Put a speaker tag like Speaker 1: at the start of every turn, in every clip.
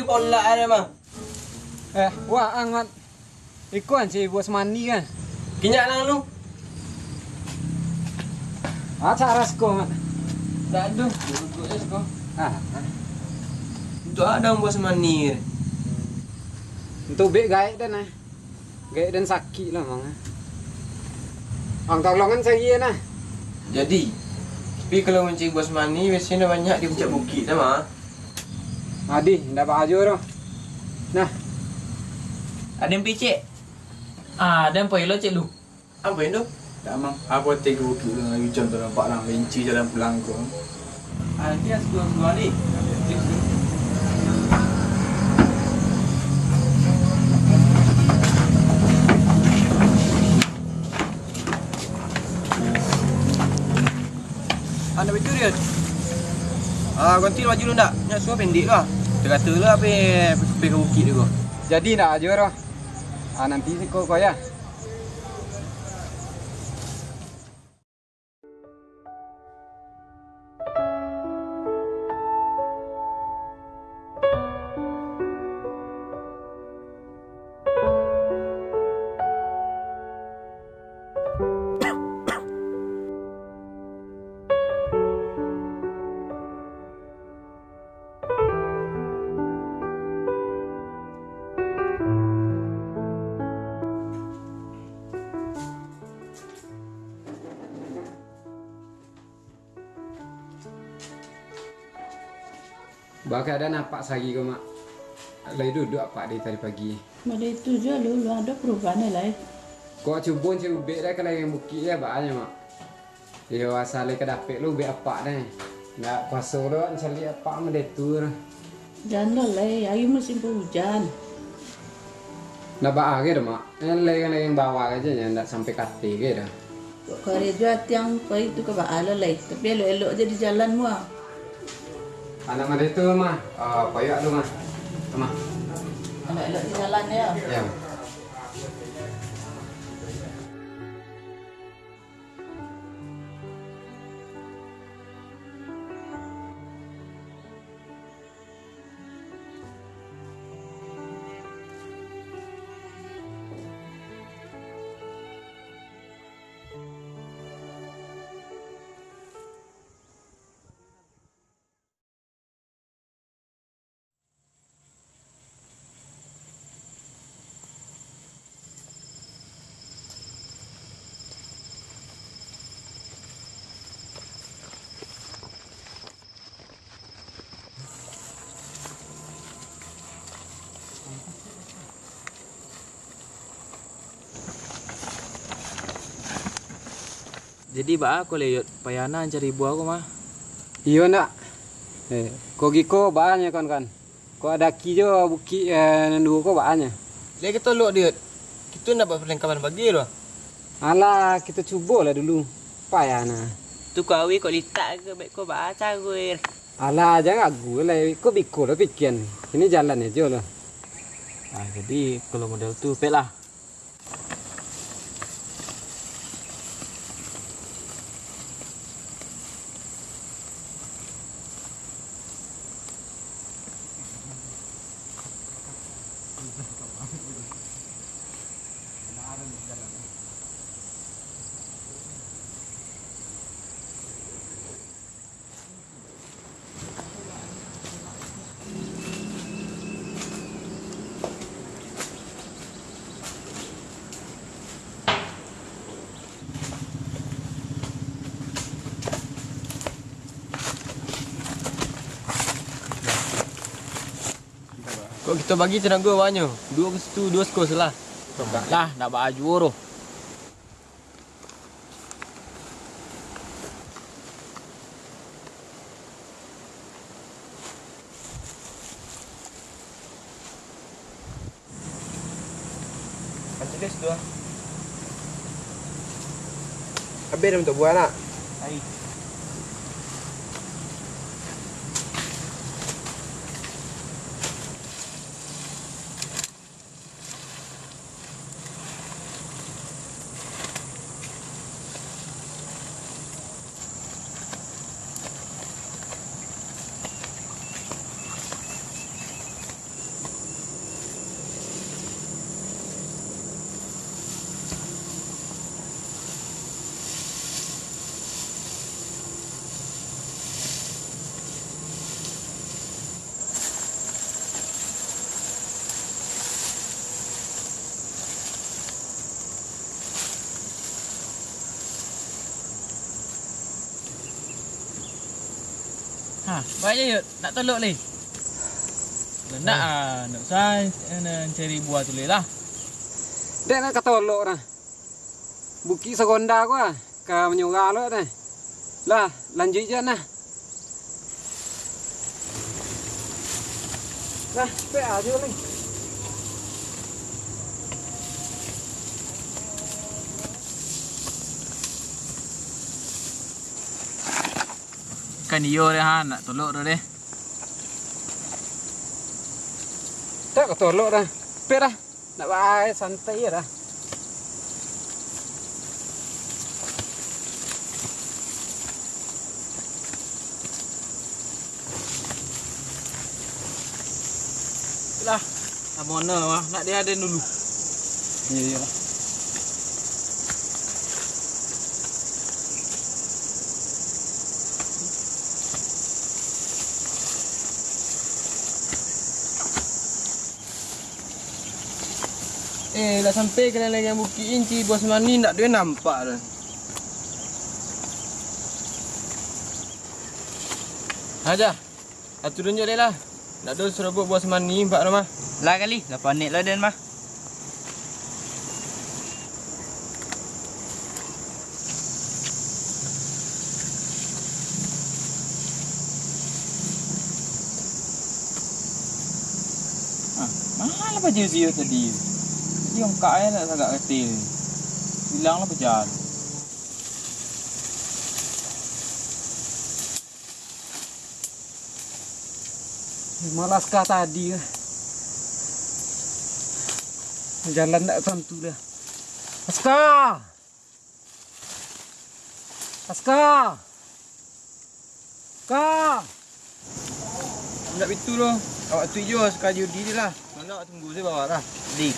Speaker 1: polak ada mah.
Speaker 2: Wah angat. Ikuan si bos mani kan.
Speaker 1: Kinyak lang lu.
Speaker 2: Acara sko mat.
Speaker 1: Tak ada. Duduk je kau.
Speaker 2: Ah.
Speaker 1: Itu ada bos mani.
Speaker 2: Untuk bek gaik dan gaik dan sakit lah mang. Ang tolongan saya nah.
Speaker 1: Jadi, tapi kalau mencari bos mani biasanya banyak di puncak bukit sama.
Speaker 2: Adi, ndak baju roh. Nah,
Speaker 3: Ada yang picik. Ada yang poilo cik lu.
Speaker 1: Apa itu?
Speaker 4: Tak mang. Apa tiga bukit dengan hujan tu nampak lang benci jalan pulang kau.
Speaker 1: Nanti sebuah ni. Anda betul dia. Ganti baju lu nak. Nak suruh pendek lah. Terkata lah pergi ke bukit tu.
Speaker 2: jadi ndak aja roh. Nanti si kau ya. Bakal ada nampak sagi kau mak. Lagi duduk apa di tadi pagi.
Speaker 5: Pada itu je lu ada perubahan lah.
Speaker 2: Kau cuba ubek dah kalau yang bukit ya banyak mak. Dia asal ke dapet lu ubek apa dah. Nak kuasa lu cari apa mendetur.
Speaker 5: Jangan lah, hari musim hujan.
Speaker 2: Nak bawa ke dah mak. Yang bawa aja ya, nak sampai kate ke dah.
Speaker 5: Kalau jual tiang kau itu ke bawah lah. Tapi elok-elok je di jalan mu.
Speaker 2: Anak mendetur mah. Koyak lu mah. Mah.
Speaker 5: Elok-elok di jalan ya.
Speaker 2: Ya.
Speaker 3: Jadi ba aku leyot payana cari buah aku mah.
Speaker 2: Iya nak. Kau giko banyak kan. Kau ada kijo bukit dua kau banyak.
Speaker 1: Lihat kita lok dia. Kita nak buat perlengkapan bagi tu.
Speaker 2: Alah kita cuba lah dulu. Payana.
Speaker 3: Tu kau awi kau litak ke baik kau ba caguir.
Speaker 2: Alah jangan aku lah. Kau biko lah pikiran. Ini jalan aja lah.
Speaker 3: Jadi kalau model tu pek lah.
Speaker 1: Kok kita bagi tenaga banyak. Dua ke situ, dua skor salah.
Speaker 3: Lah nak baju roh.
Speaker 1: Macam dia situ lah. Habis dah untuk buah nak?
Speaker 3: Hai. Ha, baiknya yuk, nak tolok leh. Nak nak saya cari buah tu leh lah.
Speaker 2: Dek nak katolok dah. Buki sekonda ko ah. Ka menyura lo dah. Lah, lanjut je nah. Lah, pe aja leh.
Speaker 3: Kan iyo deh ha, nak tolok dah deh.
Speaker 2: Tak katolok dah. Pe dah. Nak baik santai dah.
Speaker 3: Lah, mana mah nak dia ada dulu.
Speaker 2: Iya lah.
Speaker 1: Dah sampai kena lagi yang Bukit Inci bos mani nak dia nampak dah. Aja. Turun je lah. Nak dia serabut bos mani pak rumah.
Speaker 3: Lah kali, lah panik lah dan mah. Mahal apa je tadi? Tadi orang kaya nak agak ketil. Hilanglah berjalan.
Speaker 2: Malas kah tadi lah. Jalan tak tentu dah. Aska! Aska! Aska!
Speaker 1: Nak itu loh. Awak tuju sekali judi dia lah. Mana awak tunggu saya bawa lah.
Speaker 3: Di.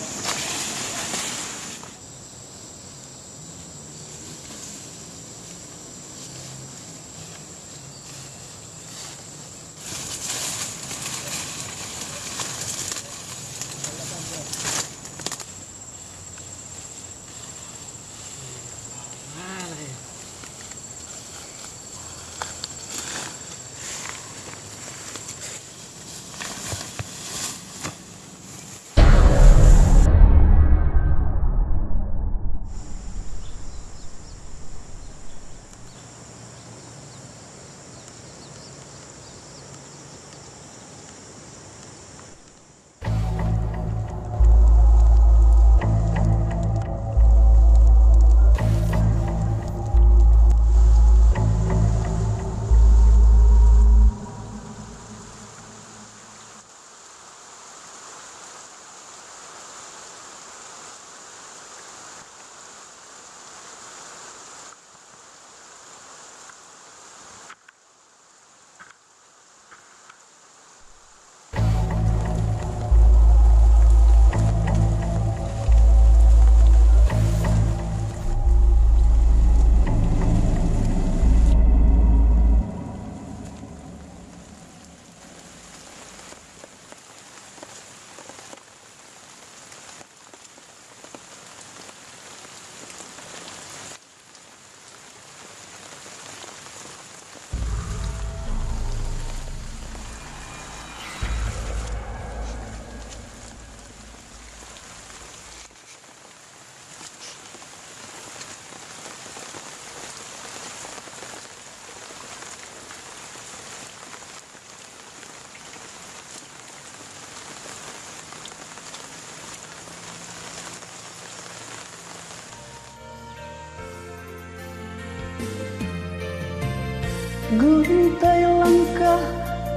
Speaker 6: Guntai langkah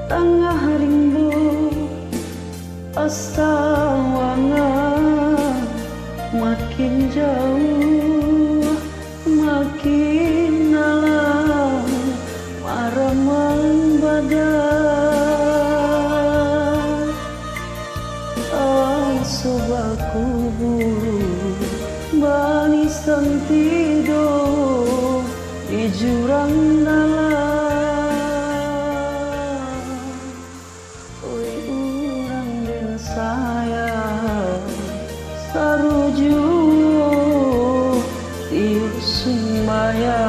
Speaker 6: tengah rimbu Astawanga makin jauh makin alam maramang badan Asubaku banisan tidur di jurang dalam saruju tiup sumbaya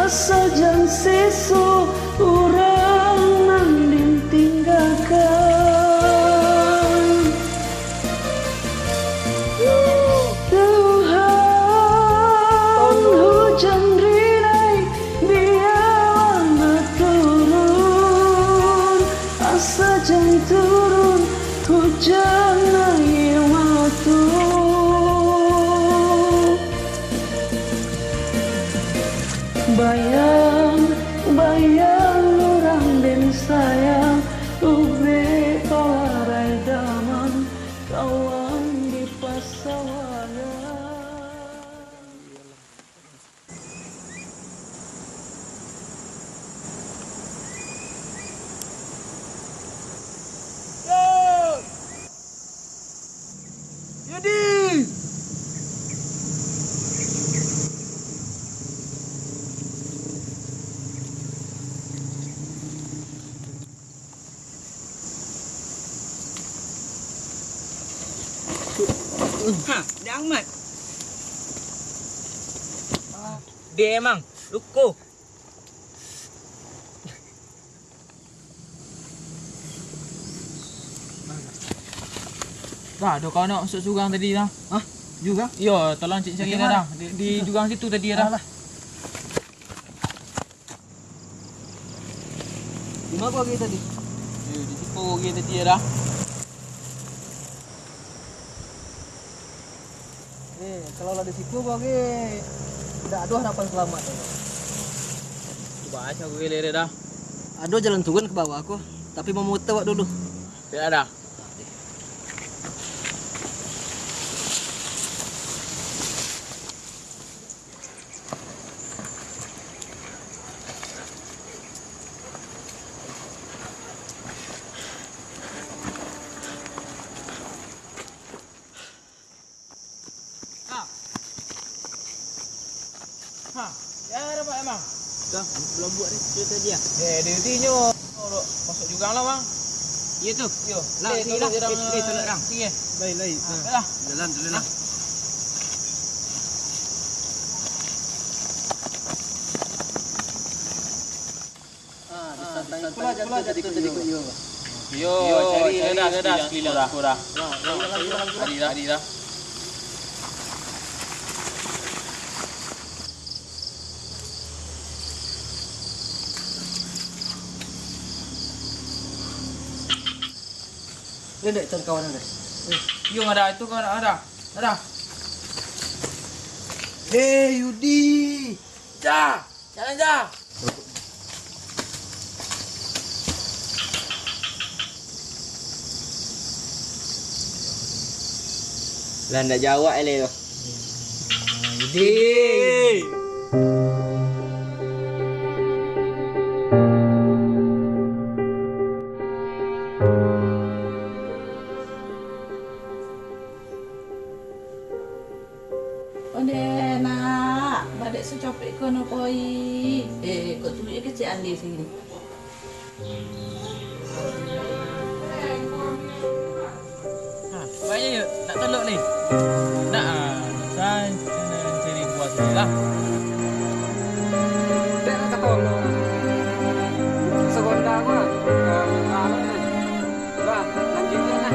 Speaker 6: Asa jang sesu urang nanding tinggalkan. Tuhan hujan rinai biarlah turun. Asa jang turun hujan air matu. Bayang, bayang orang dan sayang ube pawarai daman kawan di pasawaran.
Speaker 1: Yudi!
Speaker 3: Ha, dia Ahmad. Dia emang luko. Dah, ada kau nak masuk jurang tadi dah.
Speaker 1: Hah? Juga?
Speaker 3: Ya, tolong cik cari dah. Di jurang situ tadi dah.
Speaker 1: Di mana pergi tadi?
Speaker 3: Di situ pergi tadi dah.
Speaker 1: Kalau ada siku bagi tidak ada harapan selamat.
Speaker 3: Cuba aja gue lere dah.
Speaker 1: Ada jalan turun ke bawah aku, tapi mau muter dulu.
Speaker 3: Tidak ada. Ha, ya ada Pak emang.
Speaker 1: Dah, belum buat ni cerita dia.
Speaker 3: Dia tinyo. Masuk jurang lah bang.
Speaker 1: Ya tu.
Speaker 3: Yo,
Speaker 1: Lah, sini lah. Tolak rang.
Speaker 3: Sini.
Speaker 1: Lai.
Speaker 3: Dah.
Speaker 1: Jalan lah. Pula jadi ikut you.
Speaker 3: Yo, cari dah sekeliling dah. Hari dah.
Speaker 1: Ni dek tuan kawan ada.
Speaker 3: Yo ada itu kan ada.
Speaker 1: Hey Yudi. Jalan.
Speaker 3: Lah ndak jawab ele tu. Yudi.
Speaker 5: Onde nak badek secopek kono koi. Kau tu ke cik Andi sini.
Speaker 3: Ha, banyak yuk nak tolak ni. Nak saya cari buat sini lah.
Speaker 2: Dek nak ketolong. Sekonda gua ke alam ni. Dah, lanjutkan lah.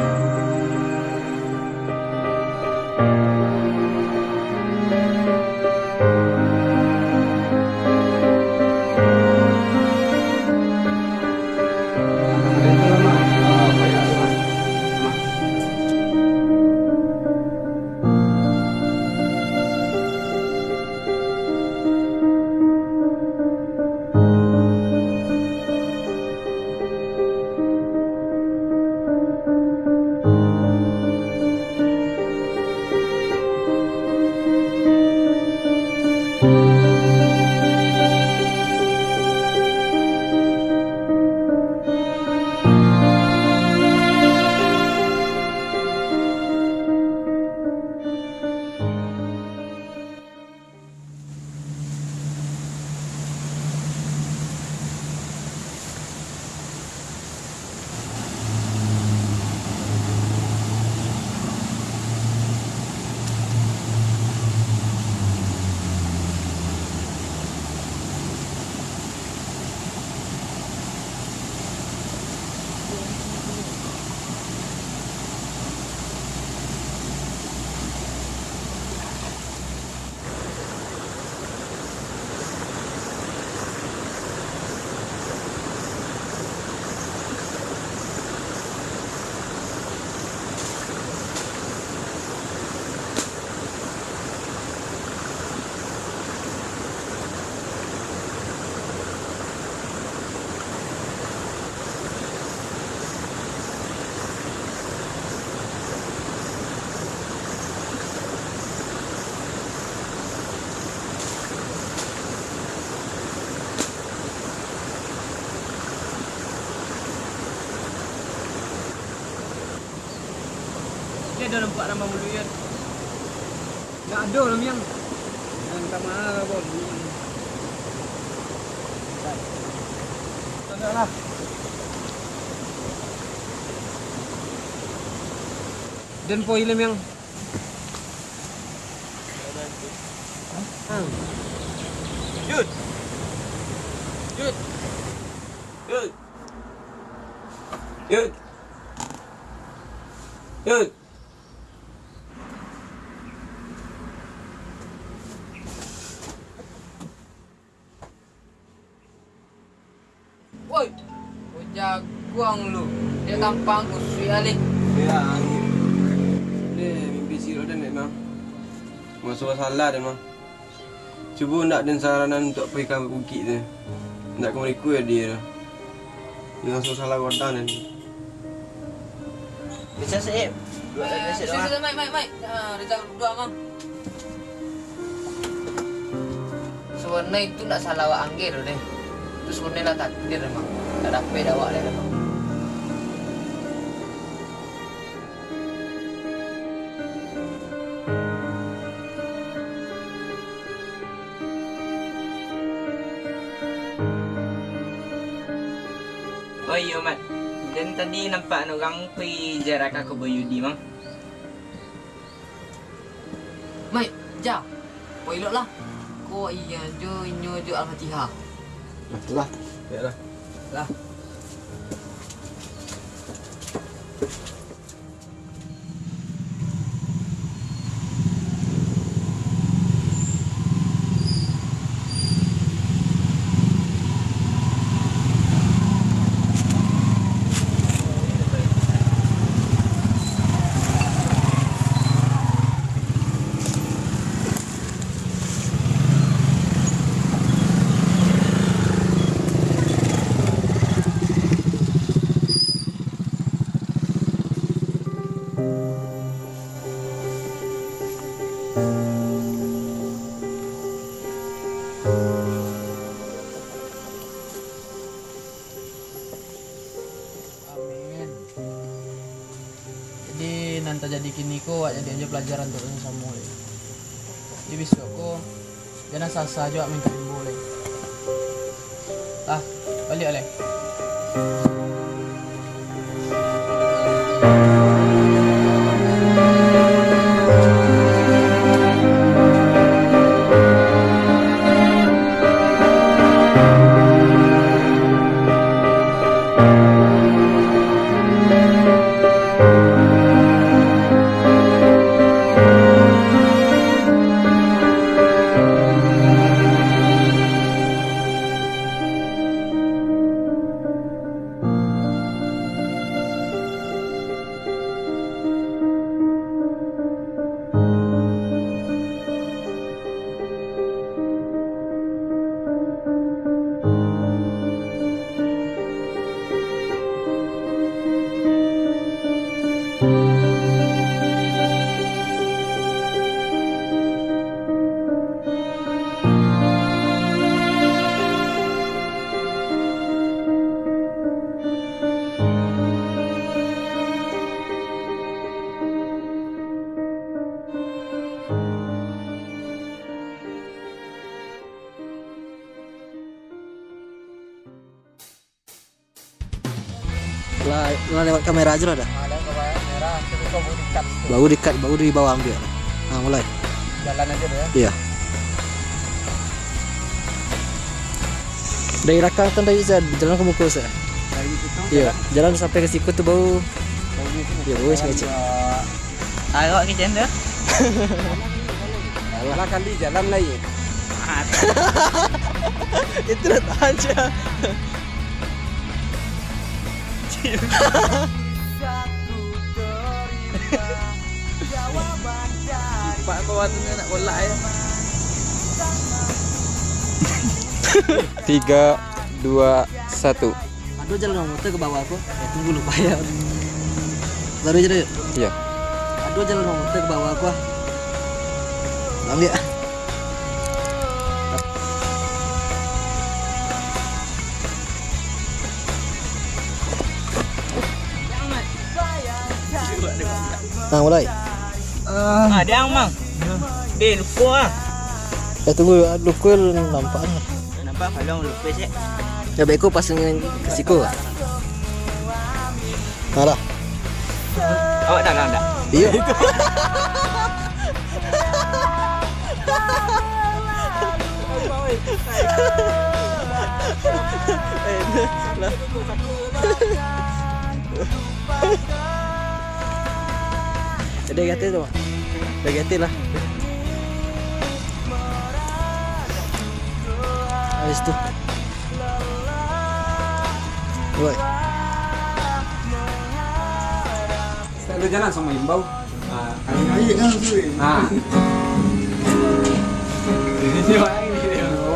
Speaker 3: Dia ada nampak nama mulut dia.
Speaker 2: Tak ada lah yang. Tak marah pun.
Speaker 1: Tak ada lah.
Speaker 2: Dan po ilam yang.
Speaker 1: Yud. Yud. Yud. Yud. Yud.
Speaker 7: Woi, jagoan lu. Dia tampang ku sui
Speaker 1: Ya, dia mimpi si Rodan memang. Masuk salah dia memang. Cuba nak dan saranan untuk pergi ke bukit tu. Nak kau request dia. Dia langsung salah Rodan ni. Bisa sip. Buat lagi sip dah.
Speaker 7: Mai. Dia jangan duduk bang. Sebenarnya itu nak salah awak anggir deh. Itu sebenarnya lah takdir memang. Tak dapat awak dia memang.
Speaker 8: Oh iya Mat. Dan tadi nampak orang pergi jarak aku berjudi mang.
Speaker 7: Mai, jap. Kau elok lah. Kau iya jo Al-Fatihah.
Speaker 1: Itulah. Baiklah.
Speaker 7: Lah.
Speaker 3: Nanti jadi kini ko awak jadi aja pelajaran untuk orang sama le. Jadi besok ko jangan sasa juga minta boleh. Balik le.
Speaker 9: Lah lewat kamera aja dah.
Speaker 7: Ada kamera, tapi kau boleh dekat.
Speaker 9: Baru di bawah ambil. Mulai.
Speaker 7: Jalan aja deh ya.
Speaker 9: Iya. Dari Rakang tu dari jalan ke Muka Ustaz.
Speaker 7: Dari situ.
Speaker 9: Iya, jalan sampai ke siku tu baru. Ya, baru sekecil.
Speaker 8: Agak ke janda.
Speaker 2: Alah kali jalan lain.
Speaker 9: Itu dah tahan je.
Speaker 3: Pak bawah tu nak bola ya.
Speaker 2: 3, 2, 1.
Speaker 9: Aduh jalan motor ke bawah aku. Tunggu lupa ya. Baru aja deh.
Speaker 2: Iya.
Speaker 9: Aduh jalan motor ke bawah aku. Ambil. mulai.
Speaker 8: Ada yang mang. Dia lupa ah.
Speaker 9: Tunggu lukul nampaknya.
Speaker 8: Nampak kalau lupa sih.
Speaker 9: Ya baik aku pasang dengan kesiko lah. Alah.
Speaker 8: Awak dah.
Speaker 9: Iya. Dah gatel tu. Dah gatel lah. Habis tu. Woi.
Speaker 2: Selalu jalan sama imbau.
Speaker 4: Kali-kali kan tu.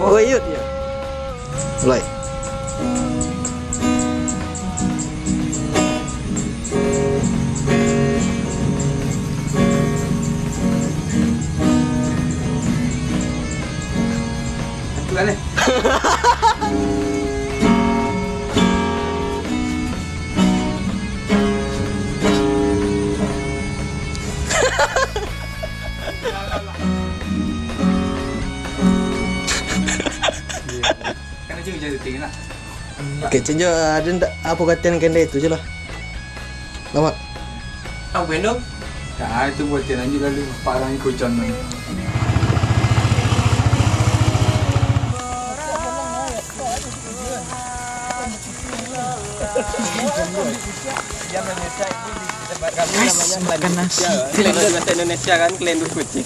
Speaker 9: Oh, yuk ya. Mulai.
Speaker 4: Aku lah ni. Kan aja jadi tinggi lah.
Speaker 9: Okey, cenjo ada ndak apa kata kena itu je lah. Lama.
Speaker 1: Ang bueno.
Speaker 4: Tak, itu buat dia lanjut lalu. Pak orang ikut contoh.
Speaker 3: Makan nasi.
Speaker 1: Kalian bahasa Indonesia kan, kalian berkucing.